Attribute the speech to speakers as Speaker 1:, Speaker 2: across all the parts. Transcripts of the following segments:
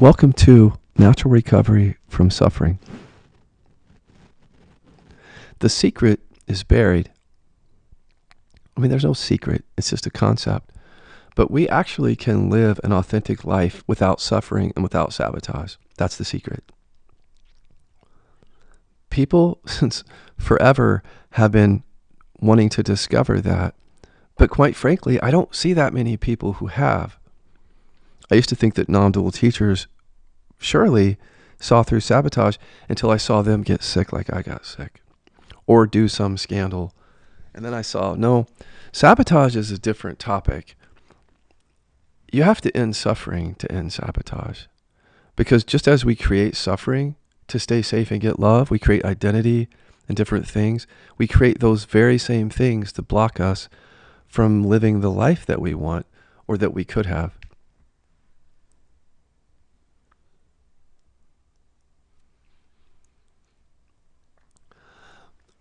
Speaker 1: Welcome to Natural Recovery from Suffering. The secret is buried. I mean, there's no secret. It's just a concept. But we actually can live an authentic life without suffering and without sabotage. That's the secret. People since forever have been wanting to discover that. But quite frankly, I don't see that many people who have. I used to think that non-dual teachers surely saw through sabotage until I saw them get sick like I got sick or do some scandal. And then I saw, no, sabotage is a different topic. You have to end suffering to end sabotage. Because just as we create suffering to stay safe and get love, we create identity and different things. We create those very same things to block us from living the life that we want or that we could have.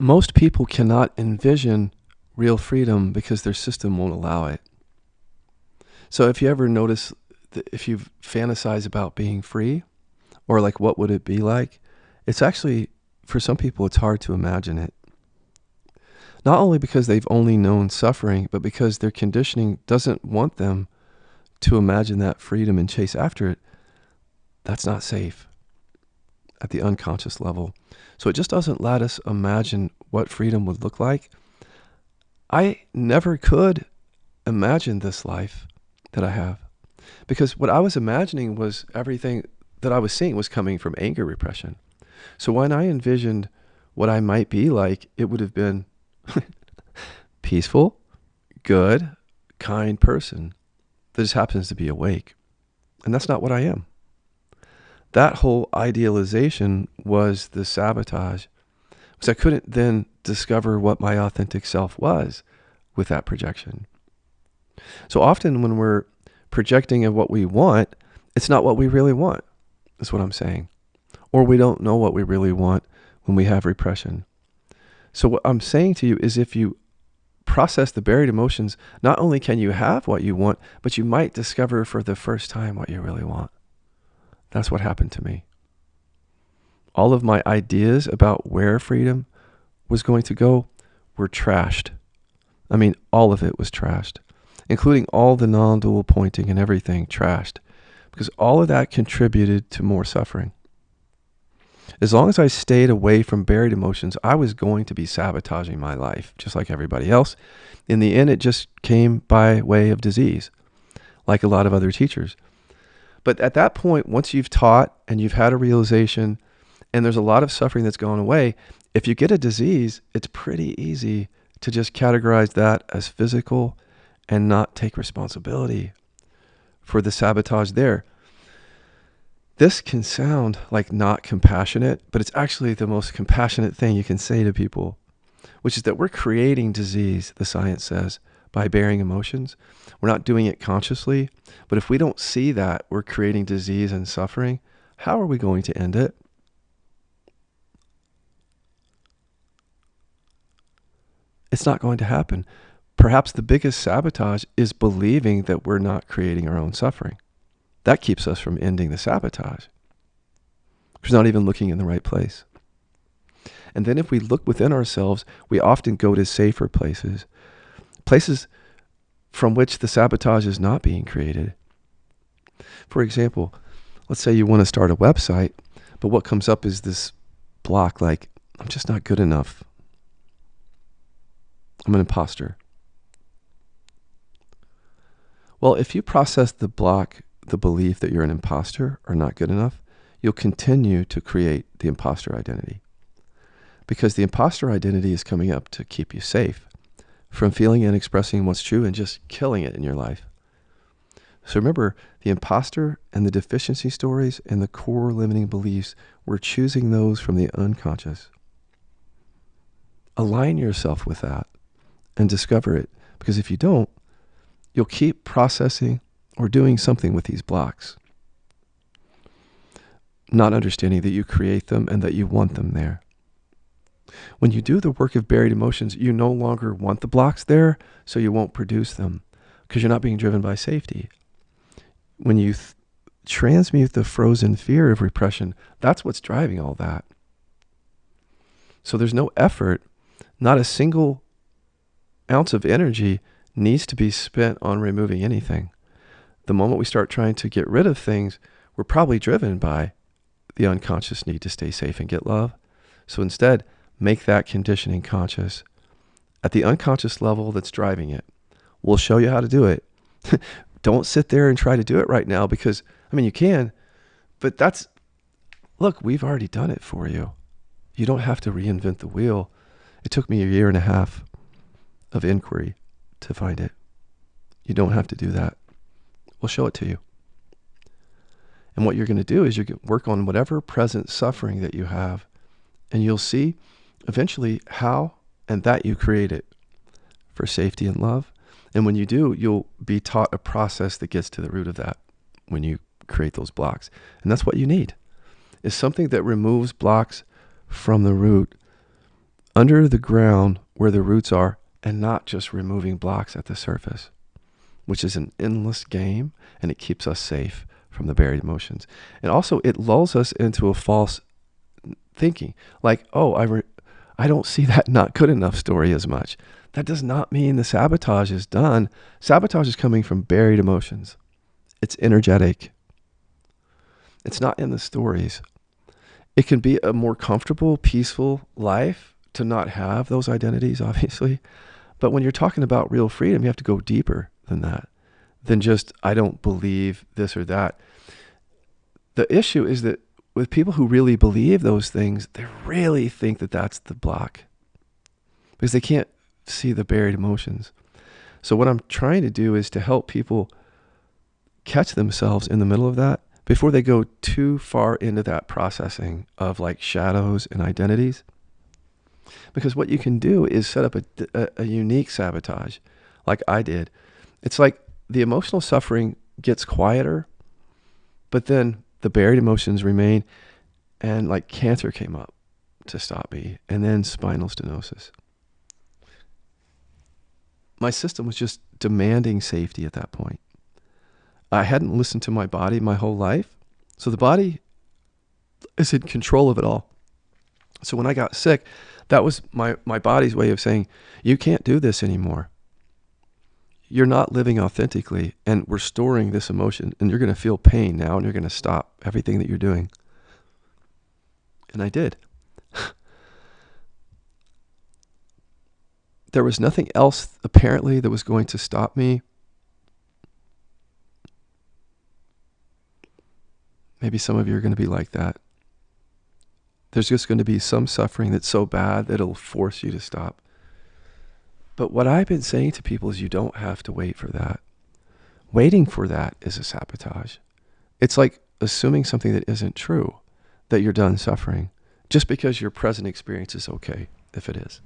Speaker 1: Most people cannot envision real freedom because their system won't allow it. So if you ever notice, if you fantasize about being free, or like what would it be like, it's actually, for some people, it's hard to imagine it. Not only because they've only known suffering, but because their conditioning doesn't want them to imagine that freedom and chase after it. That's not safe at the unconscious level. So it just doesn't let us imagine what freedom would look like. I never could imagine this life that I have, because what I was imagining was everything that I was seeing was coming from anger repression. So when I envisioned what I might be like, it would have been peaceful, good, kind person that just happens to be awake. And that's not what I am. That whole idealization was the sabotage, because I couldn't then discover what my authentic self was with that projection. So often when we're projecting of what we want, it's not what we really want, is what I'm saying. Or we don't know what we really want when we have repression. So what I'm saying to you is, if you process the buried emotions, not only can you have what you want, but you might discover for the first time what you really want. That's what happened to me. All of my ideas about where freedom was going to go were trashed. I mean, all of it was trashed, including all the non-dual pointing and everything trashed, because all of that contributed to more suffering. As long as I stayed away from buried emotions, I was going to be sabotaging my life, just like everybody else. In the end, it just came by way of disease, like a lot of other teachers. But at that point, once you've taught and you've had a realization and there's a lot of suffering that's gone away, if you get a disease, it's pretty easy to just categorize that as physical and not take responsibility for the sabotage there. This can sound like not compassionate, but it's actually the most compassionate thing you can say to people, which is that we're creating disease, the science says, by bearing emotions. We're not doing it consciously, but if we don't see that we're creating disease and suffering, how are we going to end it? It's not going to happen. Perhaps the biggest sabotage is believing that we're not creating our own suffering. That keeps us from ending the sabotage. We're not even looking in the right place. And then if we look within ourselves, we often go to safer places from which the sabotage is not being created. For example, let's say you want to start a website, but what comes up is this block like, I'm just not good enough. I'm an imposter. Well, if you process the block, the belief that you're an imposter or not good enough, you'll continue to create the imposter identity. Because the imposter identity is coming up to keep you safe from feeling and expressing what's true and just killing it in your life. So remember, the imposter and the deficiency stories and the core limiting beliefs, we're choosing those from the unconscious. Align yourself with that and discover it, because if you don't, you'll keep processing or doing something with these blocks, not understanding that you create them and that you want them there. When you do the work of buried emotions, you no longer want the blocks there, so you won't produce them because you're not being driven by safety. When you transmute the frozen fear of repression. That's what's driving all that. So there's no effort, not a single ounce of energy needs to be spent on removing anything. The moment we start trying to get rid of things, we're probably driven by the unconscious need to stay safe and get love. So instead, make that conditioning conscious at the unconscious level that's driving it. We'll show you how to do it. Don't sit there and try to do it right now because, I mean, you can, but look, we've already done it for you. You don't have to reinvent the wheel. It took me 1.5 years of inquiry to find it. You don't have to do that. We'll show it to you. And what you're going to do is you can work on whatever present suffering that you have, and you'll see eventually how and that you create it for safety and love. And when you do, you'll be taught a process that gets to the root of that when you create those blocks. And that's what you need, is something that removes blocks from the root, under the ground where the roots are, and not just removing blocks at the surface, which is an endless game, and it keeps us safe from the buried emotions. And also it lulls us into a false thinking, like, oh, I don't see that not good enough story as much. That does not mean the sabotage is done. Sabotage is coming from buried emotions. It's energetic. It's not in the stories. It can be a more comfortable, peaceful life to not have those identities, obviously. But when you're talking about real freedom, you have to go deeper than that, than just, I don't believe this or that. The issue is that with people who really believe those things, they really think that that's the block because they can't see the buried emotions. So what I'm trying to do is to help people catch themselves in the middle of that before they go too far into that processing of like shadows and identities. Because what you can do is set up a unique sabotage like I did. It's like the emotional suffering gets quieter, but then the buried emotions remain, and like cancer came up to stop me, and then spinal stenosis. My system was just demanding safety at that point. I hadn't listened to my body my whole life, so the body is in control of it all. So when I got sick, that was my body's way of saying, you can't do this anymore. You're not living authentically, and we're storing this emotion, and you're going to feel pain now, and you're going to stop everything that you're doing. And I did. There was nothing else, apparently, that was going to stop me. Maybe some of you are going to be like that. There's just going to be some suffering that's so bad that it'll force you to stop. But what I've been saying to people is you don't have to wait for that. Waiting for that is a sabotage. It's like assuming something that isn't true, that you're done suffering, just because your present experience is okay, if it is.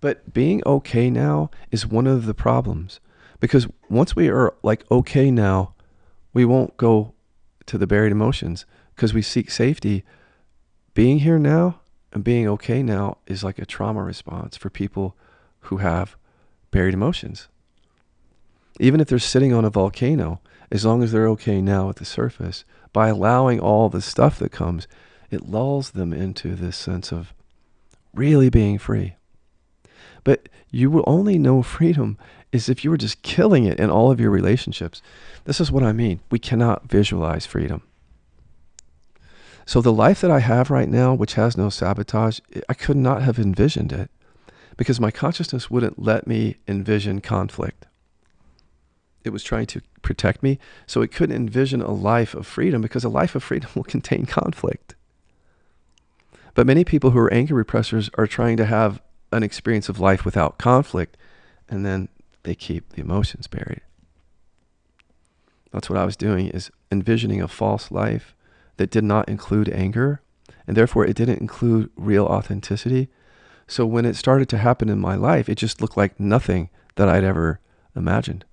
Speaker 1: But being okay now is one of the problems, because once we are like okay now, we won't go to the buried emotions because we seek safety. Being here now and being okay now is like a trauma response for people who have buried emotions. Even if they're sitting on a volcano, as long as they're okay now at the surface, by allowing all the stuff that comes, it lulls them into this sense of really being free. But you will only know freedom is if you were just killing it in all of your relationships. This is what I mean. We cannot visualize freedom. So the life that I have right now, which has no sabotage, I could not have envisioned it because my consciousness wouldn't let me envision conflict. It was trying to protect me, so it couldn't envision a life of freedom because a life of freedom will contain conflict. But many people who are anger repressors are trying to have an experience of life without conflict, and then they keep the emotions buried. That's what I was doing, is envisioning a false life that did not include anger, and therefore it didn't include real authenticity. So when it started to happen in my life, it just looked like nothing that I'd ever imagined.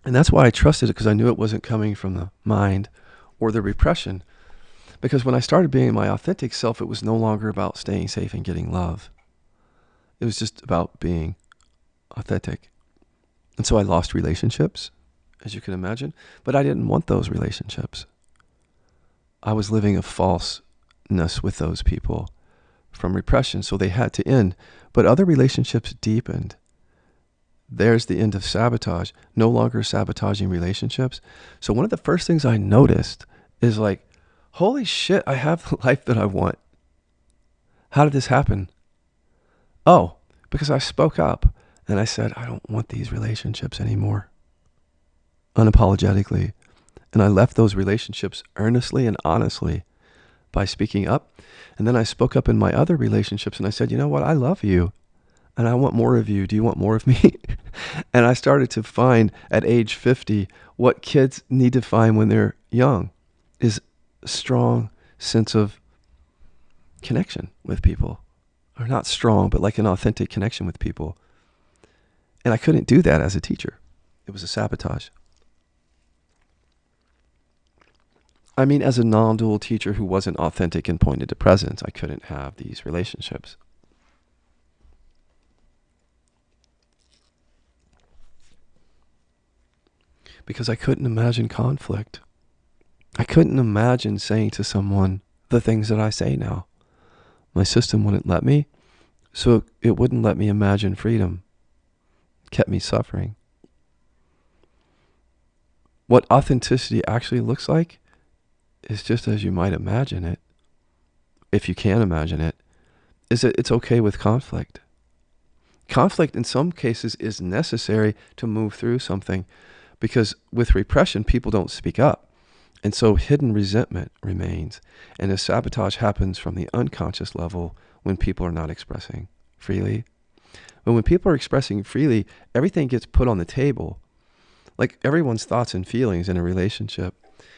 Speaker 1: And that's why I trusted it, because I knew it wasn't coming from the mind or the repression. Because when I started being my authentic self, it was no longer about staying safe and getting love. It was just about being authentic. And so I lost relationships as you can imagine. But I didn't want those relationships. I was living a falseness with those people from repression, so they had to end. But other relationships deepened. There's the end of sabotage, no longer sabotaging relationships. So one of the first things I noticed is like, holy shit, I have the life that I want. How did this happen? Oh, because I spoke up and I said, I don't want these relationships anymore. Unapologetically. And I left those relationships earnestly and honestly by speaking up. And then I spoke up in my other relationships and I said, you know what? I love you and I want more of you. Do you want more of me? And I started to find at age 50 what kids need to find when they're young is a strong sense of connection with people. Or not strong, but like an authentic connection with people. And I couldn't do that as a teacher. It was a sabotage. I mean, as a non-dual teacher who wasn't authentic and pointed to presence, I couldn't have these relationships. Because I couldn't imagine conflict. I couldn't imagine saying to someone the things that I say now. My system wouldn't let me, so it wouldn't let me imagine freedom. It kept me suffering. What authenticity actually looks like is just as you might imagine it, if you can imagine it, is that it's okay with conflict. Conflict in some cases is necessary to move through something because with repression, people don't speak up. And so hidden resentment remains. And a sabotage happens from the unconscious level when people are not expressing freely. But when people are expressing freely, everything gets put on the table. Like everyone's thoughts and feelings in a relationship.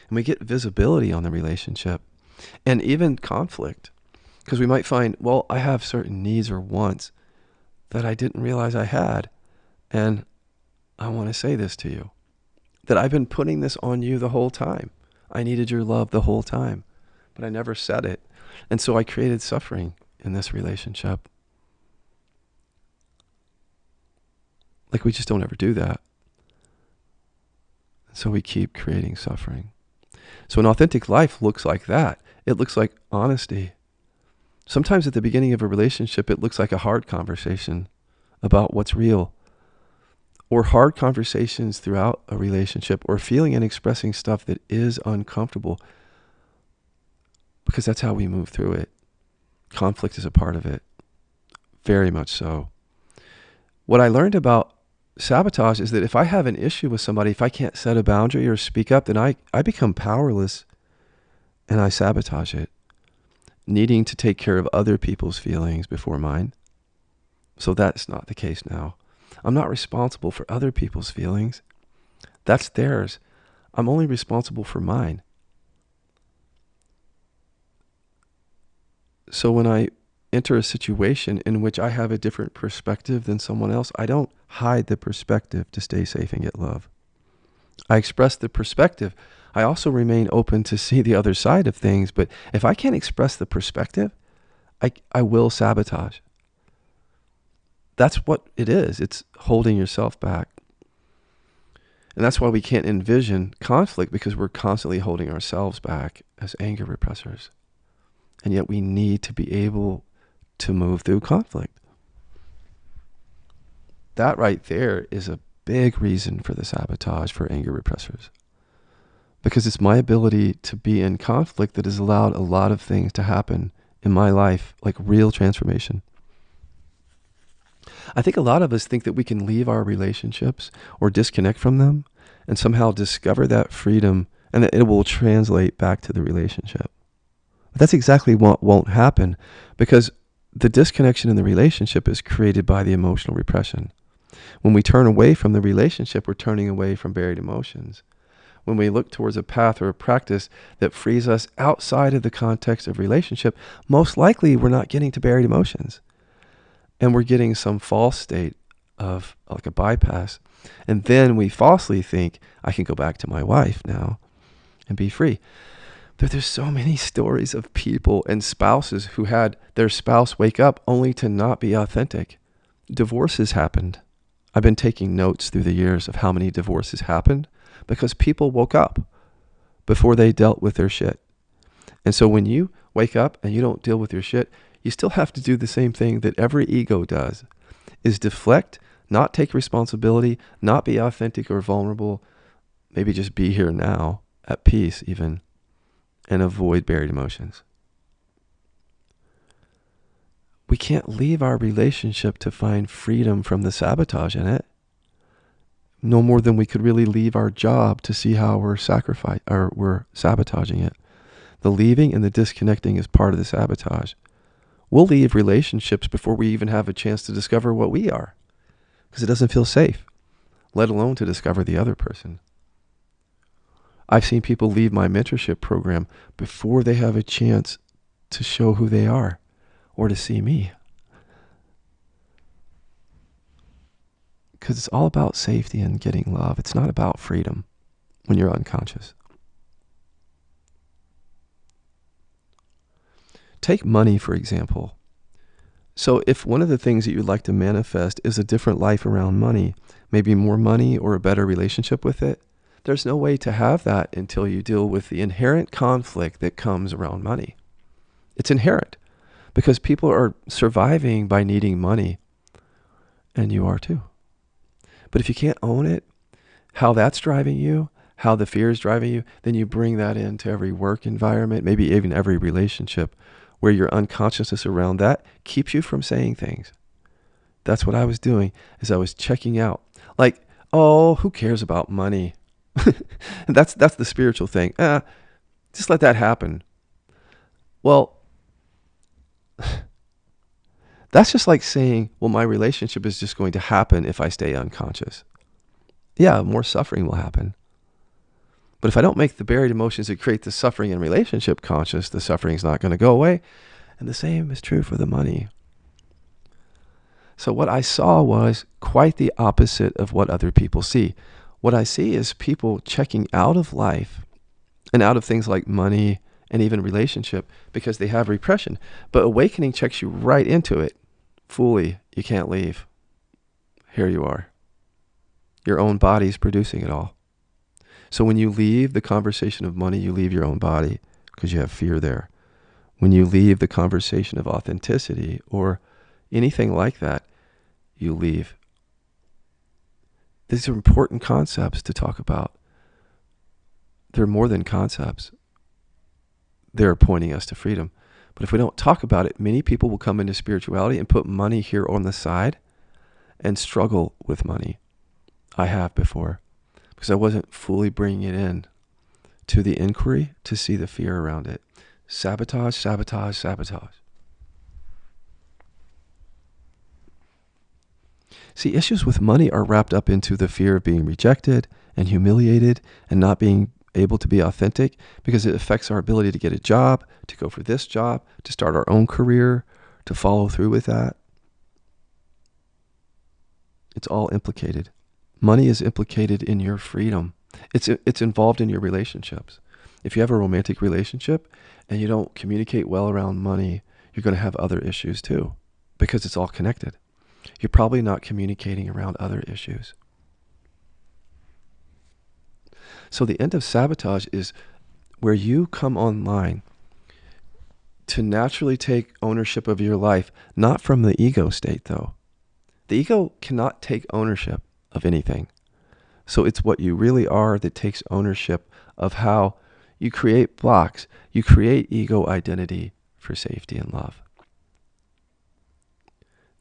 Speaker 1: And we get visibility on the relationship. And even conflict. Because we might find, well, I have certain needs or wants that I didn't realize I had. And I want to say this to you. That I've been putting this on you the whole time. I needed your love the whole time, but I never said it. And so I created suffering in this relationship. Like we just don't ever do that. So we keep creating suffering. So an authentic life looks like that. It looks like honesty. Sometimes at the beginning of a relationship, it looks like a hard conversation about what's real. Or hard conversations throughout a relationship, or feeling and expressing stuff that is uncomfortable, because that's how we move through it. Conflict is a part of it, very much so. What I learned about sabotage is that if I have an issue with somebody, if I can't set a boundary or speak up, then I become powerless and I sabotage it, needing to take care of other people's feelings before mine. So that's not the case now. I'm not responsible for other people's feelings. That's theirs. I'm only responsible for mine. So when I enter a situation in which I have a different perspective than someone else, I don't hide the perspective to stay safe and get love. I express the perspective. I also remain open to see the other side of things. But if I can't express the perspective, I will sabotage. That's what it is. It's holding yourself back. And that's why we can't envision conflict, because we're constantly holding ourselves back as anger repressors. And yet we need to be able to move through conflict. That right there is a big reason for the sabotage for anger repressors. Because it's my ability to be in conflict that has allowed a lot of things to happen in my life, like real transformation. I think a lot of us think that we can leave our relationships or disconnect from them and somehow discover that freedom and that it will translate back to the relationship. But that's exactly what won't happen, because the disconnection in the relationship is created by the emotional repression. When we turn away from the relationship, we're turning away from buried emotions. When we look towards a path or a practice that frees us outside of the context of relationship, most likely we're not getting to buried emotions. And we're getting some false state of like a bypass. And then we falsely think, I can go back to my wife now and be free. But there's so many stories of people and spouses who had their spouse wake up only to not be authentic. Divorces happened. I've been taking notes through the years of how many divorces happened, because people woke up before they dealt with their shit. And so when you wake up and you don't deal with your shit, you still have to do the same thing that every ego does, is deflect, not take responsibility, not be authentic or vulnerable, maybe just be here now, at peace even, and avoid buried emotions. We can't leave our relationship to find freedom from the sabotage in it. No more than we could really leave our job to see how we're sabotaging it. The leaving and the disconnecting is part of the sabotage. We'll leave relationships before we even have a chance to discover what we are, because it doesn't feel safe, let alone to discover the other person. I've seen people leave my mentorship program before they have a chance to show who they are or to see me. Because it's all about safety and getting love. It's not about freedom when you're unconscious. Take money, for example. So if one of the things that you'd like to manifest is a different life around money, maybe more money or a better relationship with it, there's no way to have that until you deal with the inherent conflict that comes around money. It's inherent because people are surviving by needing money, and you are too. But if you can't own it, how that's driving you, how the fear is driving you, then you bring that into every work environment, maybe even every relationship, where your unconsciousness around that keeps you from saying things. That's what I was doing, is I was checking out. Like, oh, who cares about money? That's the spiritual thing. Just let that happen. Well, that's just like saying, well, my relationship is just going to happen if I stay unconscious. Yeah, more suffering will happen. But if I don't make the buried emotions that create the suffering in relationship conscious, the suffering is not going to go away. And the same is true for the money. So what I saw was quite the opposite of what other people see. What I see is people checking out of life and out of things like money and even relationship because they have repression. But awakening checks you right into it. Fully, you can't leave. Here you are. Your own body's producing it all. So when you leave the conversation of money, you leave your own body because you have fear there. When you leave the conversation of authenticity or anything like that, you leave. These are important concepts to talk about. They're more than concepts. They're pointing us to freedom. But if we don't talk about it, many people will come into spirituality and put money here on the side and struggle with money. I have before, because I wasn't fully bringing it in to the inquiry to see the fear around it. Sabotage, sabotage, sabotage. See, issues with money are wrapped up into the fear of being rejected and humiliated and not being able to be authentic because it affects our ability to get a job, to go for this job, to start our own career, to follow through with that. It's all implicated. Money is implicated in your freedom. It's involved in your relationships. If you have a romantic relationship and you don't communicate well around money, you're going to have other issues too because it's all connected. You're probably not communicating around other issues. So the end of sabotage is where you come online to naturally take ownership of your life, not from the ego state though. The ego cannot take ownership of anything. So it's what you really are that takes ownership of how you create blocks. You create ego identity for safety and love.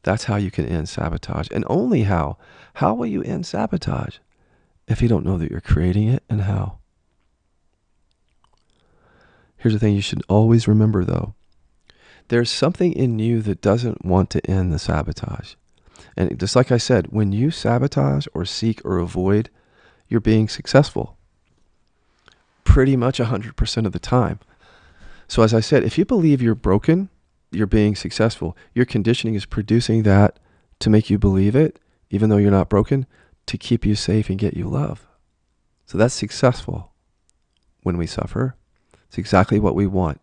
Speaker 1: That's how you can end sabotage. And only how. How will you end sabotage if you don't know that you're creating it and how? Here's the thing you should always remember though. There's something in you that doesn't want to end the sabotage. And just like I said, when you sabotage or seek or avoid, you're being successful. Pretty much 100% of the time. So as I said, if you believe you're broken, you're being successful. Your conditioning is producing that to make you believe it, even though you're not broken, to keep you safe and get you love. So that's successful when we suffer. It's exactly what we want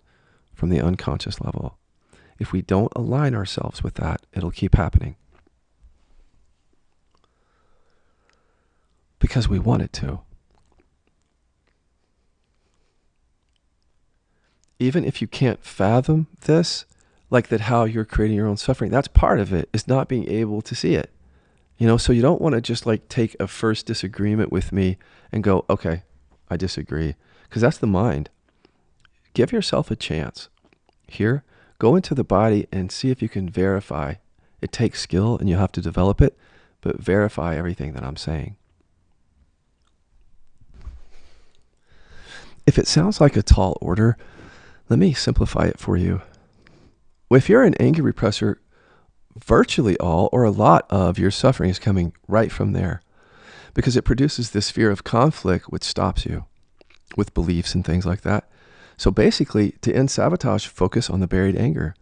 Speaker 1: from the unconscious level. If we don't align ourselves with that, it'll keep happening. Because we want it to. even if you can't fathom this, like that how you're creating your own suffering, that's part of it, is not being able to see it. So you don't want to just like take a first disagreement with me and go, okay, I disagree. Because that's the mind. Give yourself a chance. Here, go into the body and see if you can verify. It takes skill and you have to develop it, but verify everything that I'm saying. If it sounds like a tall order, let me simplify it for you. If you're an anger repressor, virtually all or a lot of your suffering is coming right from there, because it produces this fear of conflict, which stops you with beliefs and things like that. So basically, to end sabotage, focus on the buried anger.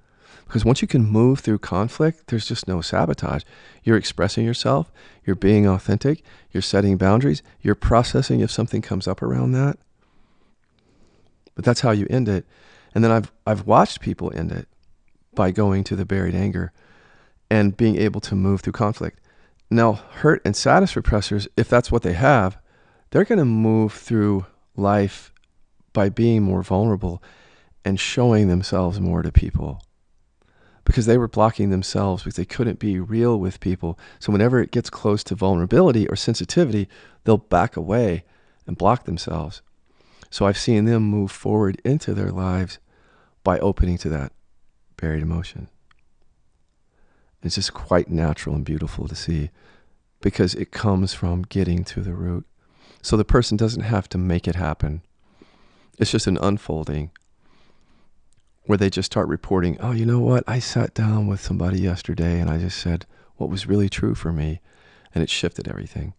Speaker 1: Because once you can move through conflict, there's just no sabotage. You're expressing yourself, you're being authentic, you're setting boundaries, you're processing if something comes up around that. But that's how you end it. And then I've watched people end it by going to the buried anger and being able to move through conflict. Now, hurt and sadness repressors, if that's what they have, they're going to move through life by being more vulnerable and showing themselves more to people, because they were blocking themselves because they couldn't be real with people. So whenever it gets close to vulnerability or sensitivity, they'll back away and block themselves. So I've seen them move forward into their lives by opening to that buried emotion. It's just quite natural and beautiful to see, because it comes from getting to the root. So the person doesn't have to make it happen. It's just an unfolding where they just start reporting, oh, you know what? I sat down with somebody yesterday and I just said what was really true for me, and it shifted everything.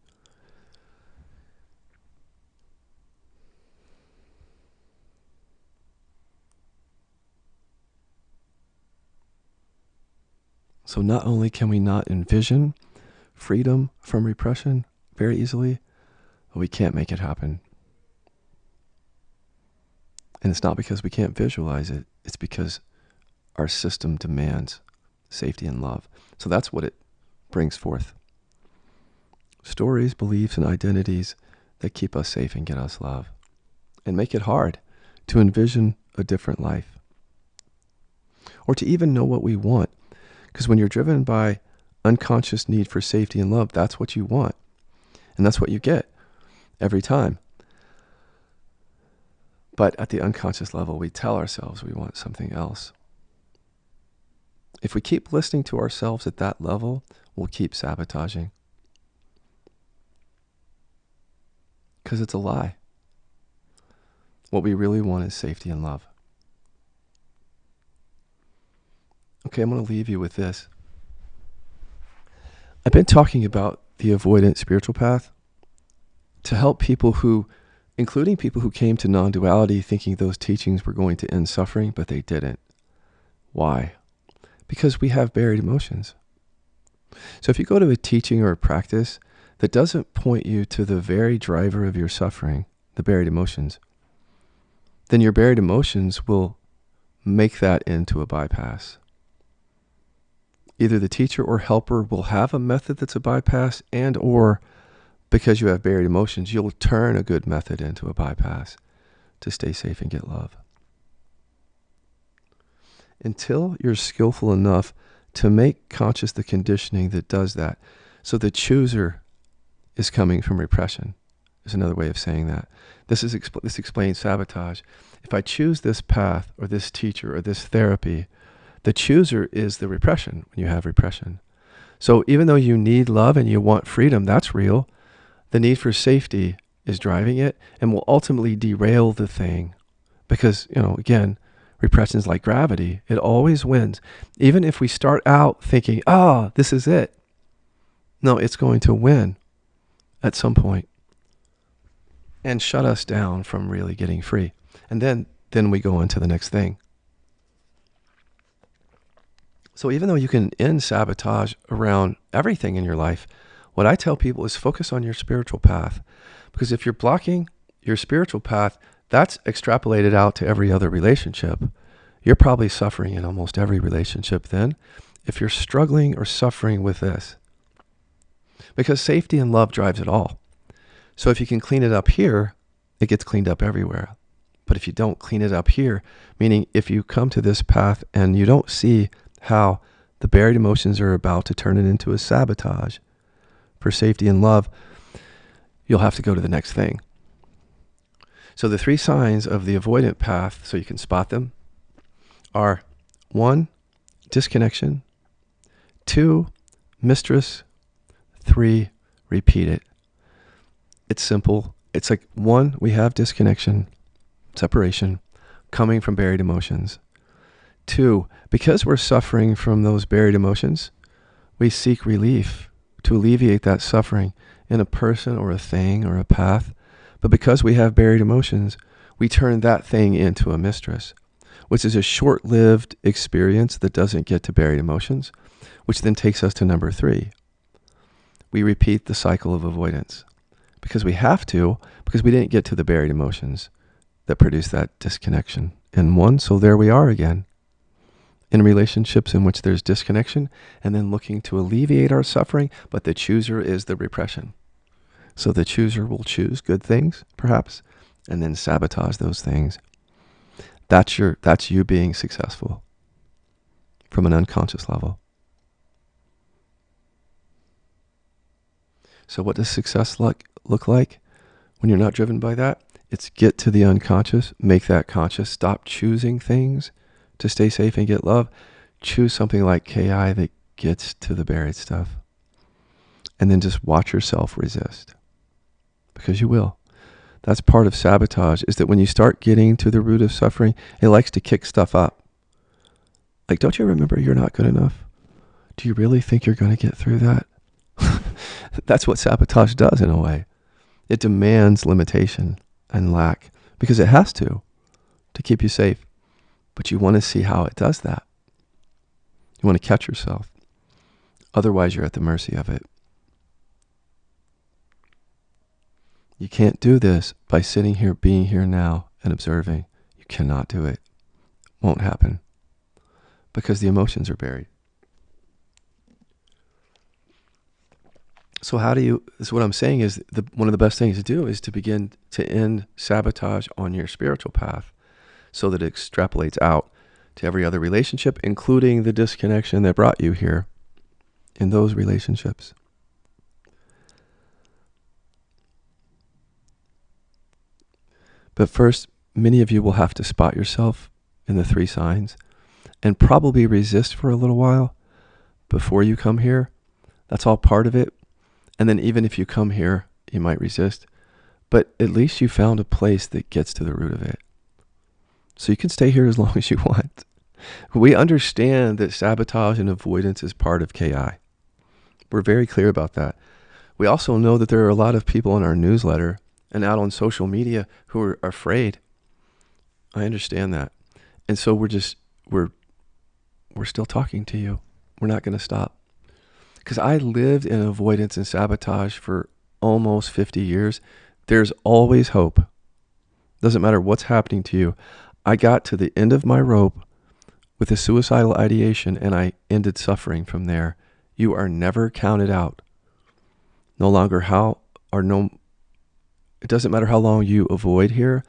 Speaker 1: So not only can we not envision freedom from repression very easily, but we can't make it happen. And it's not because we can't visualize it. It's because our system demands safety and love. So that's what it brings forth. Stories, beliefs, and identities that keep us safe and get us love, and make it hard to envision a different life, or to even know what we want. Because when you're driven by unconscious need for safety and love, that's what you want. And that's what you get every time. But at the unconscious level, we tell ourselves we want something else. If we keep listening to ourselves at that level, we'll keep sabotaging. Because it's a lie. What we really want is safety and love. Okay, I'm going to leave you with this. I've been talking about the avoidant spiritual path to help people who, including people who came to non-duality thinking those teachings were going to end suffering, but they didn't. Why? Because we have buried emotions. So if you go to a teaching or a practice that doesn't point you to the very driver of your suffering, the buried emotions, then your buried emotions will make that into a bypass. Either the teacher or helper will have a method that's a bypass, and or because you have buried emotions, you'll turn a good method into a bypass to stay safe and get love. Until you're skillful enough to make conscious the conditioning that does that. So the chooser is coming from repression, is another way of saying that. This explains sabotage. If I choose this path or this teacher or this therapy, the chooser is the repression when you have repression. So even though you need love and you want freedom, that's real. The need for safety is driving it and will ultimately derail the thing. Because, again, repression is like gravity. It always wins. Even if we start out thinking, this is it. No, it's going to win at some point and shut us down from really getting free. And then we go on to the next thing. So even though you can end sabotage around everything in your life, what I tell people is focus on your spiritual path. Because if you're blocking your spiritual path, that's extrapolated out to every other relationship. You're probably suffering in almost every relationship then, if you're struggling or suffering with this. Because safety and love drives it all. So if you can clean it up here, it gets cleaned up everywhere. But if you don't clean it up here, meaning if you come to this path and you don't see how the buried emotions are about to turn it into a sabotage for safety and love, you'll have to go to the next thing. So the 3 signs of the avoidant path, so you can spot them, are 1, disconnection, 2, mistress, 3, repeat it. It's simple. It's like 1, we have disconnection, separation, coming from buried emotions. 2, because we're suffering from those buried emotions, we seek relief to alleviate that suffering in a person or a thing or a path. But because we have buried emotions, we turn that thing into a mistress, which is a short-lived experience that doesn't get to buried emotions, which then takes us to number 3. We repeat the cycle of avoidance because we have to, because we didn't get to the buried emotions that produce that disconnection in 1. So there we are again in relationships in which there's disconnection and then looking to alleviate our suffering, but the chooser is the repression. So the chooser will choose good things, perhaps, and then sabotage those things. That's you being successful from an unconscious level. So what does success look like when you're not driven by that? It's get to the unconscious, make that conscious, stop choosing things to stay safe and get love. Choose something like KI that gets to the buried stuff. And then just watch yourself resist. Because you will. That's part of sabotage, is that when you start getting to the root of suffering, it likes to kick stuff up. Like, don't you remember you're not good enough? Do you really think you're going to get through that? That's what sabotage does in a way. It demands limitation and lack because it has to keep you safe. But you want to see how it does that. You want to catch yourself. Otherwise, you're at the mercy of it. You can't do this by sitting here, being here now, and observing. You cannot do it. Won't happen. Because the emotions are buried. So what I'm saying is one of the best things to do is to begin to end sabotage on your spiritual path so that it extrapolates out to every other relationship, including the disconnection that brought you here in those relationships. But first, many of you will have to spot yourself in the 3 signs and probably resist for a little while before you come here. That's all part of it. And then even if you come here, you might resist. But at least you found a place that gets to the root of it. So you can stay here as long as you want. We understand that sabotage and avoidance is part of KI. We're very clear about that. We also know that there are a lot of people in our newsletter and out on social media who are afraid. I understand that. And so we're still talking to you. We're not going to stop. Because I lived in avoidance and sabotage for almost 50 years. There's always hope. Doesn't matter what's happening to you. I got to the end of my rope with a suicidal ideation and I ended suffering from there. You are never counted out. No longer it doesn't matter how long you avoid here.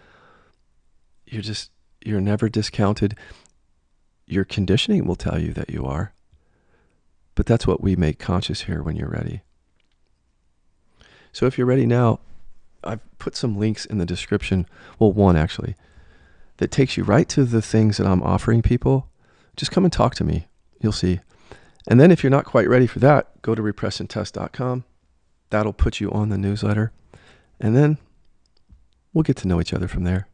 Speaker 1: You're never discounted. Your conditioning will tell you that you are. But that's what we make conscious here when you're ready. So if you're ready now, I've put some links in the description. Well, one actually, that takes you right to the things that I'm offering people. Just come and talk to me. You'll see. And then if you're not quite ready for that, go to repressandtest.com. That'll put you on the newsletter. And then we'll get to know each other from there.